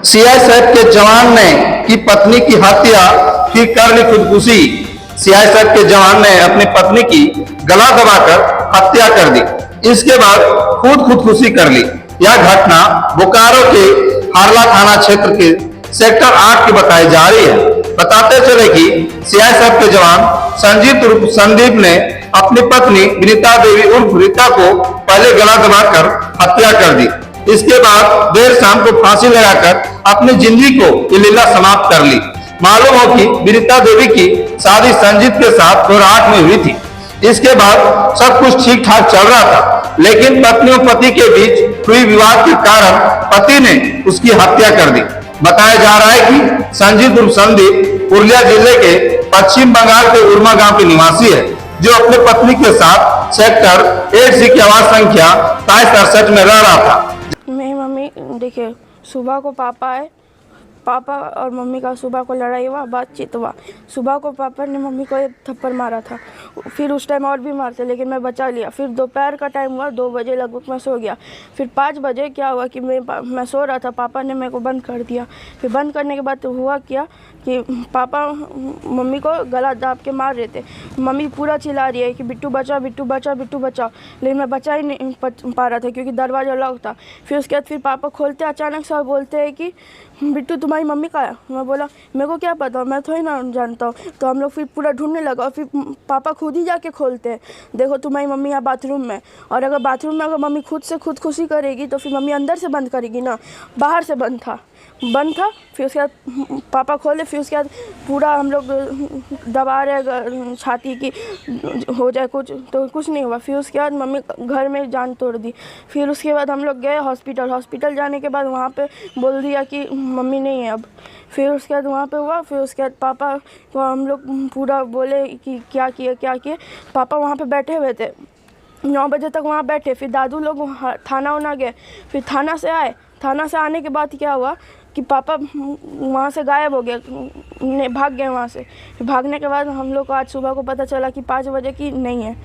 CISF के जवान ने की पत्नी की हत्या, फिर कर ली खुदकुशी। सीआईएसएफ के जवान ने अपनी पत्नी की गला दबाकर हत्या कर दी। इसके बाद खुदकुशी कर ली। यह घटना बोकारो के हारला थाना क्षेत्र के सेक्टर 8 की बताई जा रही है। बताते चले कि सीआईएसएफ के जवान संजीत उर्फ संदीप ने अपनी पत्नी विनीता देवी उर्फ रीता को पहले गला दबाकर हत्या कर दी। इसके बाद देर शाम को फांसी लगाकर अपनी जिंदगी को ये लीला समाप्त कर ली। मालूम हो कि विनीता देवी की शादी संजीत के साथ 2008 में हुई थी। इसके बाद सब कुछ ठीक ठाक चल रहा था, लेकिन पत्नी और पति के बीच हुई विवाद के कारण पति ने उसकी हत्या कर दी। बताया जा रहा है कि संजीत उर्फ संदीप पुरुलिया जिले के पश्चिम बंगाल के उरमा गांव के निवासी है, जो अपनी पत्नी के साथ सेक्टर 8C की आवास संख्या 2768 में रह रहा था। मेरी मम्मी देखिए, सुबह को पापा और मम्मी का सुबह को लड़ाई हुआ, बातचीत हुआ। सुबह को पापा ने मम्मी को एक थप्पड़ मारा था, फिर उस टाइम और भी मारते, लेकिन मैं बचा लिया। फिर दोपहर का टाइम हुआ, 2 बजे लगभग मैं सो गया। फिर 5 बजे क्या हुआ कि मैं सो रहा था, पापा ने मेरे को बंद कर दिया। फिर बंद करने के बाद हुआ क्या कि पापा मम्मी को गला दाब के मार रहे थे। मम्मी पूरा चिल्ला रही है कि बिट्टू बचा, बिट्टू बचा, बिट्टू बचा, लेकिन मैं बचा ही नहीं पा रहा था क्योंकि दरवाज़ा लॉक था। फिर उसके बाद फिर पापा खोलते अचानक से और बोलते हैं कि बिट्टू तुम्हारी मम्मी कहाँ है? मैं बोला मेरे को क्या पता, मैं थोड़ी ना जानता हूँ। तो हम लोग फिर पूरा ढूंढने लगा और फिर पापा खुद ही जाके खोलते हैं, देखो तुम्हारी मम्मी यहाँ बाथरूम में। और अगर बाथरूम में अगर मम्मी खुद से खुदकुशी करेगी तो फिर मम्मी अंदर से बंद करेगी ना, बाहर से बंद था। फिर उसके बाद पापा खोले, फिर उसके बाद पूरा हम लोग दबा रहे छाती की हो जाए कुछ, तो कुछ नहीं हुआ। फिर उसके बाद मम्मी घर में जान तोड़ दी। फिर उसके बाद हम लोग गए हॉस्पिटल जाने के बाद वहाँ पे बोल दिया कि मम्मी नहीं है अब। फिर उसके बाद वहाँ पे हुआ। फिर उसके बाद पापा को हम लोग पूरा बोले कि क्या किए। पापा वहाँ पे बैठे हुए थे, 9 बजे तक वहाँ बैठे। फिर दादू लोग थाना गए। फिर थाना से आए। थाना से आने के बाद क्या हुआ कि पापा वहाँ से गायब हो गए, भाग गए वहाँ से। भागने के बाद हम लोग को आज सुबह को पता चला कि 5 बजे की नहीं है।